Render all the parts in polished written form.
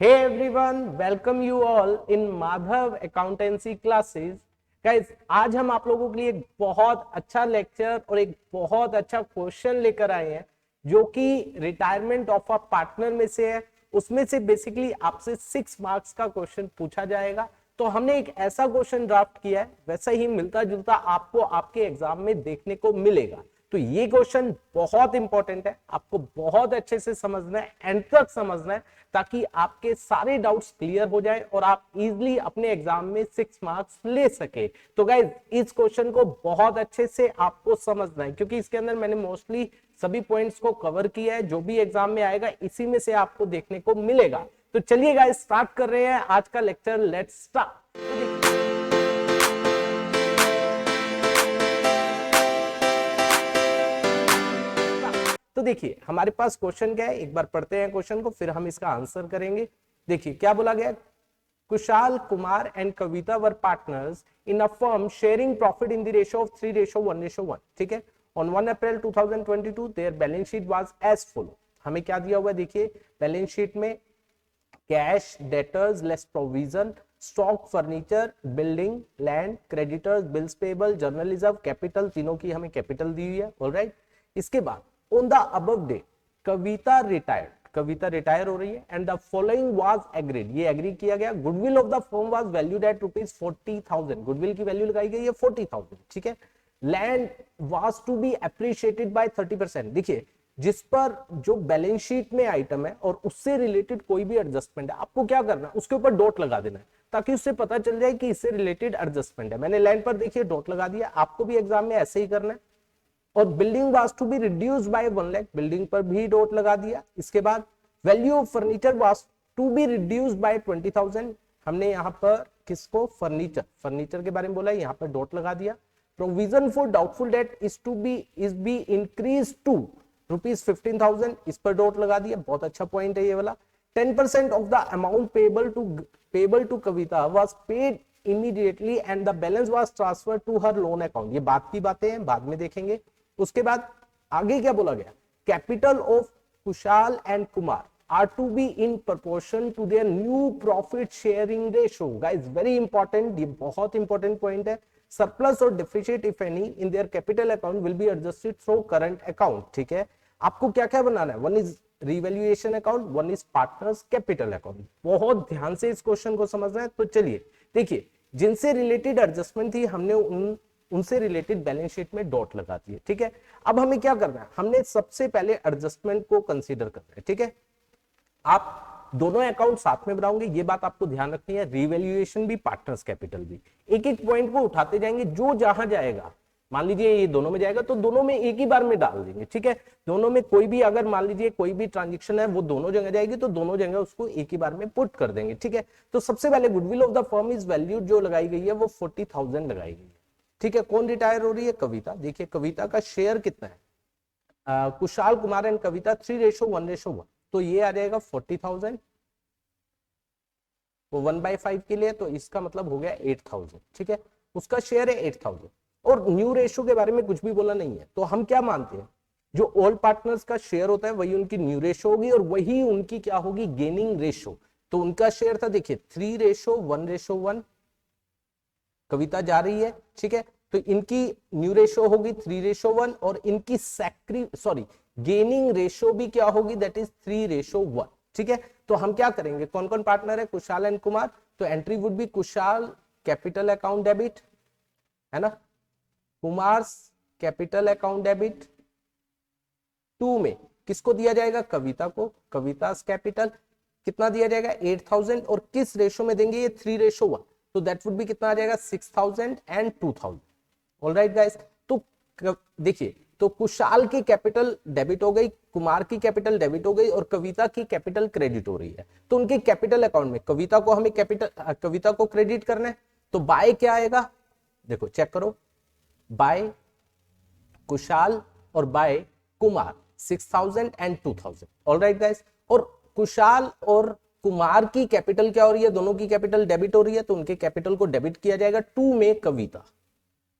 Hey everyone, welcome you all in Madhav Accountancy Classes. Guys, आज हम आप लोगों के लिए एक बहुत अच्छा लेक्चर और एक बहुत अच्छा क्वेश्चन लेकर आए हैं जो कि रिटायरमेंट ऑफ अ पार्टनर में से है। उसमें से बेसिकली आपसे 6 मार्क्स का क्वेश्चन पूछा जाएगा। तो हमने एक ऐसा क्वेश्चन ड्राफ्ट किया है, वैसा ही मिलता जुलता आपको आपके एग्जाम में देखने को मिलेगा। तो ये क्वेश्चन बहुत इंपॉर्टेंट है, आपको बहुत अच्छे से समझना है, एंड तक समझना है, ताकि आपके सारे डाउट्स क्लियर हो जाए और आप इजीली अपने एग्जाम में 6 मार्क्स ले सके। तो गाइज इस क्वेश्चन को बहुत अच्छे से आपको समझना है, क्योंकि इसके अंदर मैंने मोस्टली सभी पॉइंट्स को कवर किया है। जो भी एग्जाम में आएगा इसी में से आपको देखने को मिलेगा। तो चलिए गाइज स्टार्ट कर रहे हैं आज का लेक्चर। Let's start. तो देखिए हमारे पास क्वेश्चन क्या है, एक बार पढ़ते हैं क्वेश्चन को, फिर हम इसका आंसर करेंगे। देखिए क्या बोला गया, Kushal Kumar and Kavita were partners in a firm sharing profit in the ratio of 3:1:1। ठीक है, on 1 April 2022 their balance sheet was as follow. हमें क्या दिया हुआ है, देखिए बैलेंस शीट में cash, debtors less provision, stock, furniture, building, land, creditors, bills payable, general reserve, capital, तीनों की हमें कैपिटल दी हुई है। ऑलराइट, इसके बाद on the above day Kavita retired, Kavita retire हो रही है, and the following was agreed, ये एग्री किया गया। Goodwill of the firm was valued at ₹40,000, goodwill की वैल्यू लगाई गई है 40,000। ठीक है, land was to be appreciated by 30%। देखिए जिस पर जो बैलेंस शीट में आइटम है और उससे रिलेटेड कोई भी एडजस्टमेंट है, आपको क्या करना है, उसके ऊपर डॉट लगा देना है, ताकि उससे पता चल जाए कि इससे रिलेटेड एडजस्टमेंट है। मैंने लैंड पर देखिए डॉट लगा दिया, आपको भी एग्जाम में ऐसे ही करना है। और building was to be reduced by 1 lakh, building पर भी डॉट लगा दिया। इसके बाद value of furniture was to be reduced by 20,000, हमने यहाँ पर किसको, फर्नीचर, फर्नीचर के बारे में बोला, यहाँ पर डॉट लगा दिया। Provision for doubtful debt is be increase to ₹15,000, इस पर डॉट लगा दिया। बहुत अच्छा पॉइंट है ये वाला। 10% of the amount payable to Kavita was paid immediately and the balance was transferred to her loan account। ये बात की बातें हैं, बाद में देखेंगे। उसके बाद आगे क्या बोला गया, capital of Kushal and Kumar are to be in proportion to their new profit sharing ratio. Guys very important, ये बहुत इंपॉर्टेंट पॉइंट है। सरप्लस और deficit if any in their capital account will be adjusted through current account. ठीक है, आपको क्या क्या बनाना है, one is revaluation account, one is partners capital account. बहुत ध्यान से इस क्वेश्चन को समझना है। तो चलिए देखिए, जिनसे रिलेटेड एडजस्टमेंट थी हमने उनसे रिलेटेड बैलेंस शीट में डॉट लगा दिए। ठीक है, अब हमें क्या करना है, हमने सबसे पहले एडजस्टमेंट को कंसीडर करना है। ठीक है, आप दोनों अकाउंट साथ में बनाओगे, ये बात आपको ध्यान रखनी है। रिवैल्यूएशन भी, पार्टनर्स कैपिटल भी, एक एक पॉइंट को उठाते जाएंगे, जो जहां जाएगा, मान लीजिए ये दोनों में जाएगा तो दोनों में एक ही बार में डाल देंगे। ठीक है, दोनों में कोई भी, अगर मान लीजिए कोई भी ट्रांजेक्शन है वो दोनों जगह जाएगी तो दोनों जगह उसको एक ही बार में पुट कर देंगे। ठीक है, तो सबसे पहले goodwill of the firm is valued जो लगाई गई है वो 40,000 लगाई गई है। ठीक है, कौन रिटायर हो रही है, कविता। देखिए कविता का शेयर कितना है, कुशाल कुमार एंड कविता 3:1:1, तो ये आ जाएगा 40,000, वो 1/5 के लिए, तो इसका मतलब हो गया 8,000। ठीक है, उसका शेयर है 8,000, और न्यू रेशो के बारे में कुछ भी बोला नहीं है। तो हम क्या मानते हैं, जो ओल्ड पार्टनर्स का शेयर होता है वही उनकी न्यू रेशो होगी और वही उनकी क्या होगी, गेनिंग रेशो। तो उनका शेयर था देखिए 3:1:1, कविता जा रही है। ठीक है, तो इनकी न्यू रेशो होगी 3:1 और इनकी गेनिंग रेशो भी क्या होगी, दैट इज 3:1। ठीक है, तो हम क्या करेंगे, कौन कौन पार्टनर है, कुशाल एंड कुमार, तो entry would be Kushal capital account debit, है ना, कुमार्स कैपिटल अकाउंट डेबिट। 2 में किसको दिया जाएगा, कविता को, कविता कैपिटल कितना दिया जाएगा 8,000, और किस रेशो में देंगे, ये 3:1, तो दैट वुड बी कितना आ जाएगा 6,000 एंड 2,000। ऑलराइट गाइस, तो देखिए, तो कुशाल की कैपिटल डेबिट हो गई, कुमार की कैपिटल डेबिट हो गई और कविता की कैपिटल क्रेडिट हो रही है। तो उनके कैपिटल अकाउंट में कविता को हमें कविता को क्रेडिट करना है, तो बाय क्या आएगा, देखो चेक करो, बाय कुशाल और by Kumar 6,000 and 2,000। Alright guys, और कुशाल और कुमार की कैपिटल क्या हो रही है, दोनों की कैपिटल डेबिट हो रही है, तो उनके कैपिटल को डेबिट किया जाएगा 2 में कविता।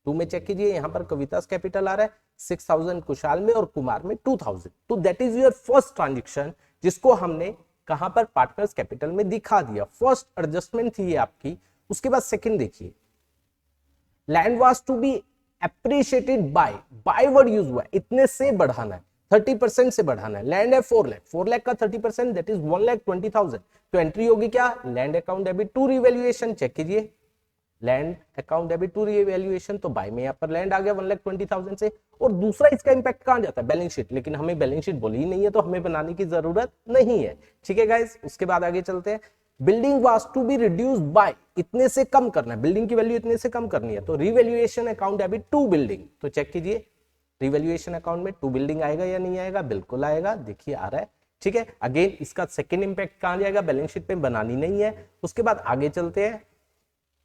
2 में चेक कीजिए, यहां पर कविता कैपिटल आ रहा है 6,000 कुशाल में और कुमार में 2,000। तो that is your first transaction जिसको हमने कहां पर, पार्टनर्स कैपिटल में दिखा दिया। फर्स्ट एडजस्टमेंट थी ये आपकी। उसके बाद सेकंड देखिए, land was to be appreciated by word use हुआ है, इतने से बढ़ाना है, 30% से बढ़ाना है। लैंड है 4 लाख, 4 लाख का 30% दैट इज 1,20,000। तो एंट्री होगी क्या, land account debit to revaluation. Check कीजिए, land account debit to revaluation, तो बाय में यहाँ पर लैंड आ गया 1,20,000 से। और दूसरा इसका इंपैक्ट कहां जाता है, बैलेंस शीट, लेकिन हमें बैलेंस शीट बोली ही नहीं है तो हमें बनाने की जरूरत नहीं है। ठीक है गाइस, उसके बाद आगे चलते हैं। Building was to be reduced by, इतने से कम करना है, बिल्डिंग की वैल्यू इतने से कम करनी है, तो revaluation account debit to building. तो चेक कीजिए, रिवैल्यूएशन अकाउंट में टू बिल्डिंग आएगा या नहीं आएगा, बिल्कुल आएगा, देखिए आ रहा है। ठीक है, अगेन इसका सेकंड इंपैक्ट कहां जाएगा, बैलेंस शीट पे बनानी नहीं है। उसके बाद आगे चलते हैं,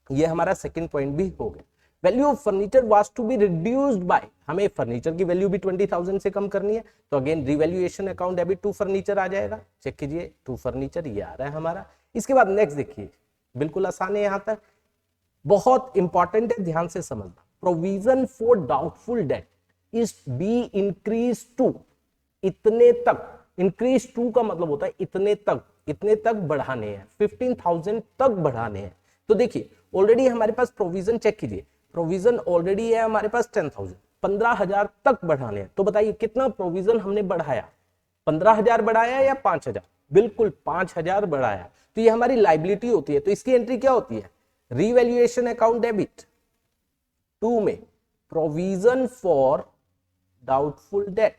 ये हमारा सेकंड पॉइंट भी हो गया। Value of furniture was to be reduced by, हमें फर्नीचर की वैल्यू भी 20,000 से कम करनी है, तो again revaluation account debit to furniture आ जाएगा। चेक कीजिए, टू फर्नीचर ये आ रहा है हमारा। इसके बाद नेक्स्ट देखिए, बिल्कुल आसान है, यहां तक बहुत इंपॉर्टेंट है, ध्यान से समझना। Provision for doubtful debt is be increase to, इतने तक, इंक्रीज टू का मतलब होता है इतने तक बढ़ाने हैं, 15,000 तक बढ़ाने हैं। तो देखिए ऑलरेडी हमारे पास प्रोविजन, चेक कीजिए, प्रोविजन ऑलरेडी है हमारे पास 10,000, 15,000 तक बढ़ाने हैं। तो बताइए कितना प्रोविजन हमने बढ़ाया, 15,000 बढ़ाया या 5,000, बिल्कुल 5,000 बढ़ाया। तो ये हमारी लाइबिलिटी होती है, तो इसकी एंट्री क्या होती है, रिवैल्यूएशन अकाउंट डेबिट टू में provision for doubtful date,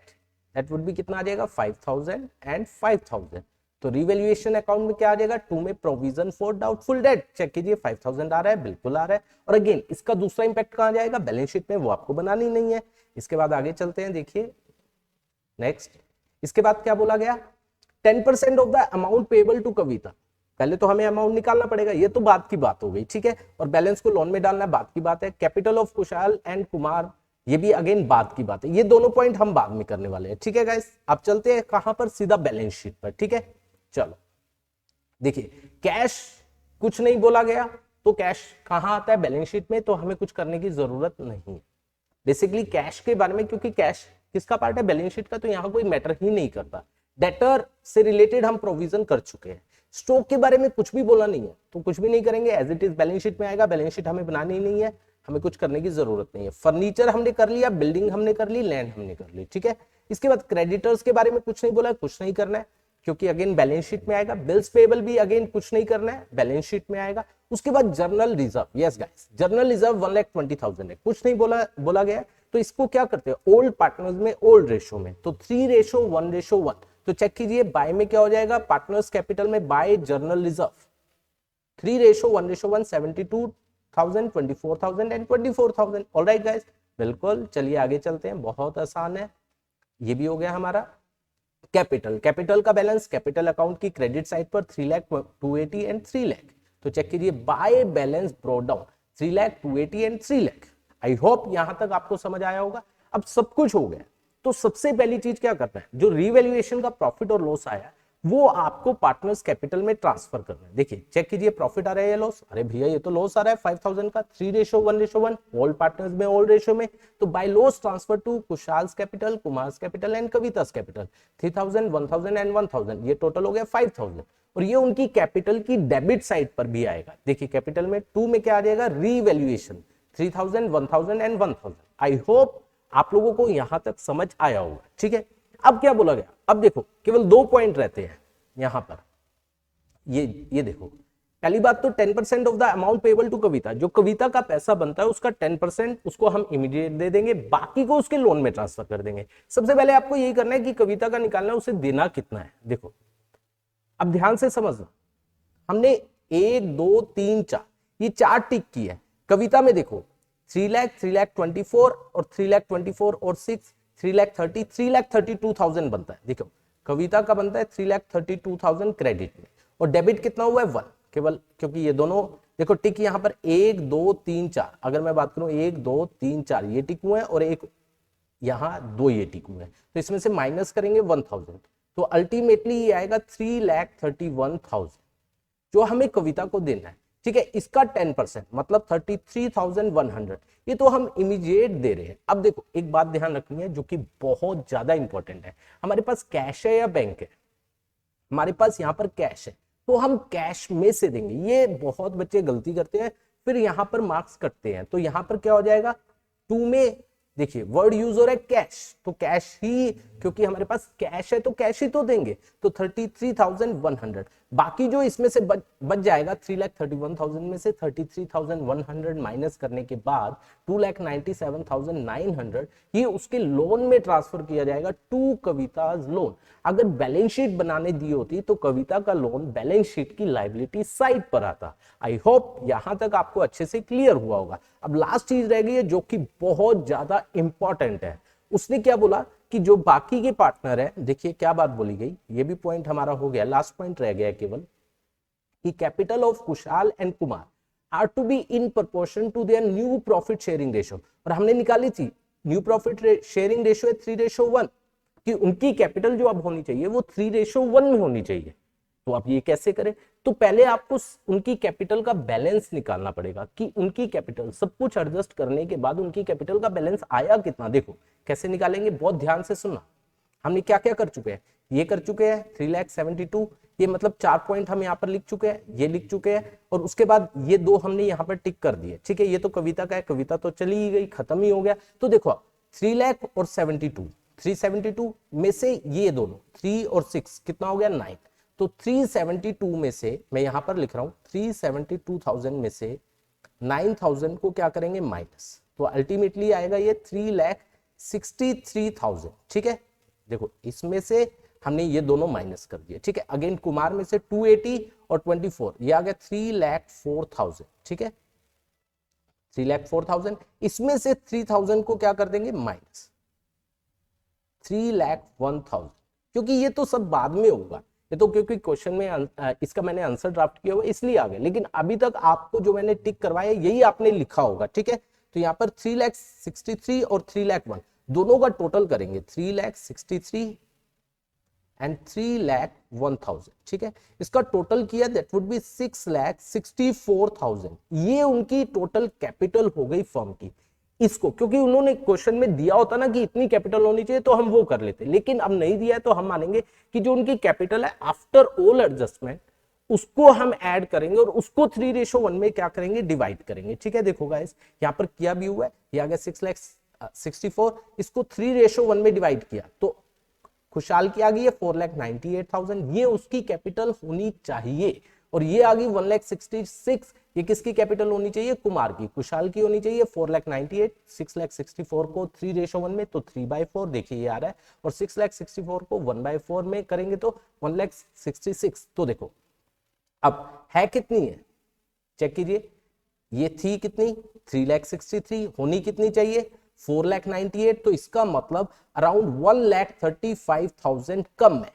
that would be कितना आ जाएगा, 5,000 एंड 5,000। तो रिवैल्यूएशन अकाउंट में क्या आ जाएगा, टू में provision for doubtful debt. Check कीजिए 5,000 आ रहा है, बिल्कुल आ रहा है। और अगेन इसका दूसरा इंपैक्ट कहां जाएगा, बैलेंस शीट में, वो आपको बनानी नहीं है। इसके बाद आगे चलते हैं, देखिए नेक्स्ट, इसके बाद क्या बोला गया, 10% of the amount payable to Kavita. पहले तो हमें अमाउंट निकालना पड़ेगा, ये तो बात की बात हो गई, ठीक है। और बैलेंस को लोन में डालना बात की बात है। Capital of Kushal and Kumar, ये भी अगेन बात की बात है। ये दोनों पॉइंट हम बाद में करने वाले हैं, ठीक है गाइस। अब चलते हैं कहां पर, सीधा बैलेंस शीट पर, ठीक है। चलो देखिए, कैश कुछ नहीं बोला गया, तो कैश कहां आता है, बैलेंस शीट में, तो हमें कुछ करने की जरूरत नहीं। बेसिकली कैश के बारे में, क्योंकि कैश किसका पार्ट है, बैलेंस शीट का, तो यहां कोई मैटर ही नहीं करता। डेटर से रिलेटेड हम प्रोविजन कर चुके हैं। स्टॉक के बारे में कुछ भी बोला नहीं है, तो कुछ भी नहीं करेंगे, as it is balance sheet में आएगा। बैलेंस शीट हमें बनानी नहीं है, हमें कुछ करने की जरूरत नहीं है। फर्नीचर हमने कर लिया, बिल्डिंग हमने कर ली, लैंड हमने कर ली, ठीक है। इसके बाद क्रेडिटर्स के बारे में कुछ नहीं बोला, कुछ नहीं करना है, क्योंकि अगेन बैलेंस शीट में आएगा। बिल्स पेबल भी अगेन कुछ नहीं करना है, बैलेंस शीट में आएगा। उसके बाद journal reserve, yes guys, journal reserve 1,20,000 है, कुछ नहीं बोला गया, तो इसको क्या करते हैं, ओल्ड पार्टनर्स में ओल्ड रेशो में, तो 3:1:1। तो चेक कीजिए, बाय में क्या हो जाएगा, पार्टनर्स कैपिटल में by general reserve 3:1:1, 72,000, 24,000 and 24,000। Alright guys, बिल्कुल। चलिए आगे चलते हैं, बहुत आसान है, ये भी हो गया हमारा। कैपिटल का बैलेंस, कैपिटल अकाउंट की क्रेडिट साइड पर 3,280 एंड 3 लाख। तो चेक कीजिए, by balance brought down 3,280 and 3 lakh. I hope यहां तक आपको समझ आया होगा। अब सब कुछ हो गया, तो सबसे पहली चीज क्या करना है, जो रिवैल्यूएशन का प्रॉफिट और लॉस आया वो आपको पार्टनर्स कैपिटल में ट्रांसफर करना है। देखिए चेक कीजिए, प्रॉफिट आ रहा है या लॉस, अरे भैया ये तो लॉस आ रहा है 5,000 का, 3:1:1, ऑल पार्टनर्स में ऑल रेशियो में। तो by loss transfer to Kushal's capital, Kumar's capital and Kavita's capital 3,000, 1,000 and 1,000, ये टोटल हो गया 5,000। और ये उनकी कैपिटल की डेबिट साइड पर भी आएगा। देखिए कैपिटल में 2 में क्या आ जाएगा, रीवैल्यूएशन 3,000, 1,000 एंड 1,000। आई होप आप लोगों को यहां तक समझ आया होगा, ठीक है। अब क्या बोला गया, अब देखो केवल 2 पॉइंट रहते हैं यहां पर। ये देखो, पहली बात तो 10% of the amount payable to Kavita, जो कविता का पैसा बनता है उसका 10% उसको हम इमीडिएट दे देंगे, बाकी को उसके लोन में ट्रांसफर कर देंगे। सबसे पहले आपको यही करना है कि कविता का निकालना है, उसे देना कितना है। देखो अब ध्यान से समझना, हमने 1, 2, 3, 4 ये 4 टिक की है। कविता में देखो 3 लाख, 3,24,000 और 3,24,000 और 6, 3,30,000, 3,32,000 बनता है। देखो कविता का बनता है 3,32,000 क्रेडिट में, और डेबिट कितना हुआ है 1 केवल, क्योंकि ये दोनों देखो टिक यहाँ पर 1, 2, 3, 4, अगर मैं बात करूं 1, 2, 3, 4 ये टिक हुए हैं और एक यहाँ 2 ये टिक हुए हैं, तो इसमें से माइनस करेंगे 1,000, तो अल्टीमेटली ये आएगा 3,31,000 जो हमें कविता को देना है, ठीक है। इसका 10% मतलब 33,100, ये तो हम इमीडिएट दे रहे हैं। अब देखो एक बात ध्यान रखनी है जो कि बहुत ज्यादा इंपॉर्टेंट है, हमारे पास कैश है या बैंक है। हमारे पास यहाँ पर कैश है तो हम कैश में से देंगे। ये बहुत बच्चे गलती करते हैं, फिर यहाँ पर मार्क्स कटते हैं। तो यहाँ पर क्या हो जाएगा, 2 में देखिए वर्ड यूज हो रहा है कैश, तो कैश ही, क्योंकि हमारे पास कैश है तो कैश ही तो देंगे। तो 33,100, बाकी जो इसमें से बच जाएगा 3,31,000 में से 33,100 माइनस करने के बाद 2,97,900 ये उसके लोन में ट्रांसफर किया जाएगा टू कविताज लोन। अगर बैलेंस शीट बनाने दी होती तो कविता का लोन बैलेंस शीट की लायबिलिटी साइड पर आता। आई होप यहां तक आपको अच्छे से क्लियर हुआ होगा। अब लास्ट चीज रह गई है जो कि बहुत ज्यादा इंपॉर्टेंट है। उसने क्या बोला कि जो बाकी के पार्टनर है, देखिए क्या बात बोली गई, ये भी पॉइंट हमारा हो गया, लास्ट पॉइंट रह गया केवल कि capital of Kushal and Kumar are to be in proportion to their new profit sharing ratio. और हमने निकाली थी न्यू प्रॉफिट शेयरिंग रेशियो है 3:1 कि उनकी कैपिटल जो अब होनी चाहिए वो 3:1 में होनी चाहिए। तो आप ये कैसे करें, तो पहले आपको उनकी कैपिटल का बैलेंस निकालना पड़ेगा कि उनकी कैपिटल सब कुछ एडजस्ट करने के बाद उनकी कैपिटल का बैलेंस आया कितना। देखो कैसे निकालेंगे, बहुत ध्यान से सुनना। हमने क्या क्या कर चुके हैं, ये कर चुके हैं 3,72,000, ये मतलब 4 पॉइंट हम यहाँ पर लिख चुके हैं, ये लिख चुके हैं, और उसके बाद ये 2 हमने यहाँ पर टिक कर दिए। ठीक है, ये तो कविता का है, कविता तो चली ही गई, खत्म ही हो गया। तो देखो 3 लाख और 72, 372 में से ये दोनों 3 और 6 कितना हो गया 9। तो 372 में से मैं यहां पर लिख रहा हूं 372,000 में से 9,000 को क्या करेंगे माइनस, तो अल्टीमेटली आएगा ये 3,63,000। ठीक है, देखो इसमें से हमने ये दोनों माइनस कर दिए। ठीक है, अगेन कुमार में से 280 और 24 ये आ गया 3,04,000। ठीक है, 3,04,000, इसमें से 3,000 को क्या कर देंगे माइनस 3,01,000, क्योंकि ये तो सब बाद में होगा, ये तो क्योंकि क्वेश्चन में इसका मैंने आंसर ड्राफ्ट किया हुआ इसलिए आ गया, लेकिन अभी तक आपको जो मैंने टिक करवाया यही आपने लिखा होगा। ठीक है, तो यहाँ पर 3,63,000 और 3,01,000 दोनों का टोटल करेंगे, 3,63,000 एंड 3,01,000। ठीक है, इसका टोटल किया दैट वुड बी 6,64,000। ये उनकी टोटल कैपिटल हो गई फर्म की। इसको क्योंकि उन्होंने क्वेश्चन में दिया होता ना कि इतनी कैपिटल होनी चाहिए तो हम वो कर लेते, लेकिन अब नहीं दिया है तो हम मानेंगे कि जो उनकी कैपिटल है आफ्टर ऑल एडजस्टमेंट उसको हम ऐड करेंगे और उसको 3:1 में क्या करेंगे डिवाइड करेंगे। ठीक है, देखो गाइस यहाँ पर किया भी हुआ है, ये आ गया 6,64,000, इसको 3:1 में डिवाइड किया तो खुशहाल की आ गई है 4,98,000, ये उसकी कैपिटल होनी चाहिए। और ये आ गई 1,66,000, ये किसकी कैपिटल होनी चाहिए कुमार की, खुशहाल की होनी चाहिए 4,98,000, 6,64,000 को 3:1 में तो 3/4 देखिए ये आ रहा है, और 6,64,000 को 1/4 में करेंगे तो 1,66,000। तो देखो अब है कितनी है चेक कीजिए, ये थी कितनी 3,63,000, होनी कितनी चाहिए 4,98,000, तो इसका मतलब अराउंड 1,35,000 कम है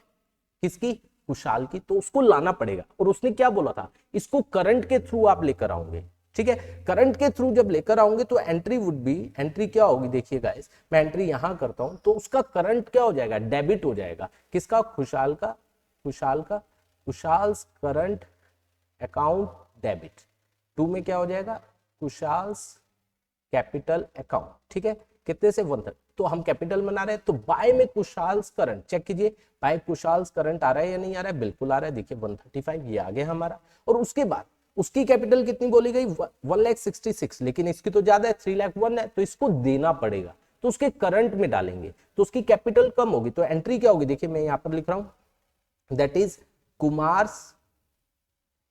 किसकी खुशहाल की, तो उसको लाना पड़ेगा। और उसने क्या बोला था, इसको करंट के थ्रू आप लेकर आओगे। ठीक है, करंट के थ्रू जब लेकर आओगे तो एंट्री वुड बी, एंट्री क्या होगी देखिए गाइस, मैं एंट्री यहां करता हूं तो उसका करंट क्या हो जाएगा डेबिट हो जाएगा, किसका खुशहाल का, खुशहाल करंट अकाउंट डेबिट, 2 में क्या हो जाएगा खुशहाल कैपिटल अकाउंट। ठीक है, कितने से 130, तो हम कैपिटल बना रहे हैं तो बाय में कुशाल करंट चेक कीजिए, बाय कुशाल करंट आ रहा है या नहीं आ रहा है, बिल्कुल आ रहा है, देखिए 135 ये आ गया हमारा। और उसके बाद उसकी कैपिटल कितनी बोली गई 1,66,000, लेकिन इसकी तो ज्यादा है 3,01,000 है, तो इसको देना पड़ेगा तो उसके करंट में डालेंगे तो उसकी कैपिटल कम होगी, तो एंट्री क्या होगी देखिए मैं यहां पर लिख रहा हूं that is Kumars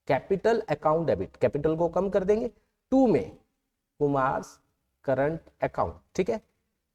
capital account debit, capital को कम कर देंगे, 2 में कुमार्स करंट अकाउंट। ठीक है,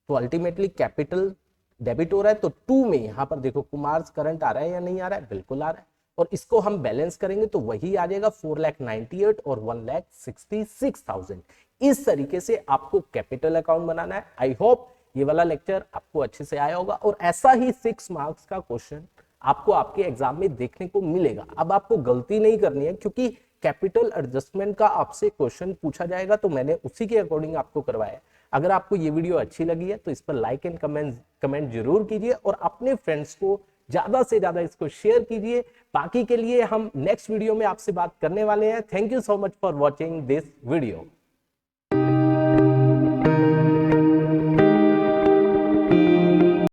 तो अल्टीमेटली कैपिटल डेबिट हो रहा है तो 2 में यहां पर देखो कुमार करंट आ रहा है या नहीं आ रहा है, बिल्कुल आ रहा है, और इसको हम बैलेंस करेंगे तो वही आ जाएगा 4,98,000 और 1,66,000। इस तरीके से आपको कैपिटल अकाउंट बनाना है। आई होप ये वाला लेक्चर आपको अच्छे से आया होगा और ऐसा ही 6 मार्क्स का क्वेश्चन आपको आपके एग्जाम में देखने को मिलेगा। अब आपको गलती नहीं करनी है क्योंकि कैपिटल एडजस्टमेंट का आपसे क्वेश्चन पूछा जाएगा तो मैंने उसी के अकॉर्डिंग आपको करवाया। अगर आपको ये वीडियो अच्छी लगी है तो इस पर लाइक एंड कमेंट जरूर कीजिए और अपने फ्रेंड्स को ज्यादा से ज्यादा इसको शेयर कीजिए। बाकी के लिए हम नेक्स्ट वीडियो में आपसे बात करने वाले हैं। Thank you so much for watching this video.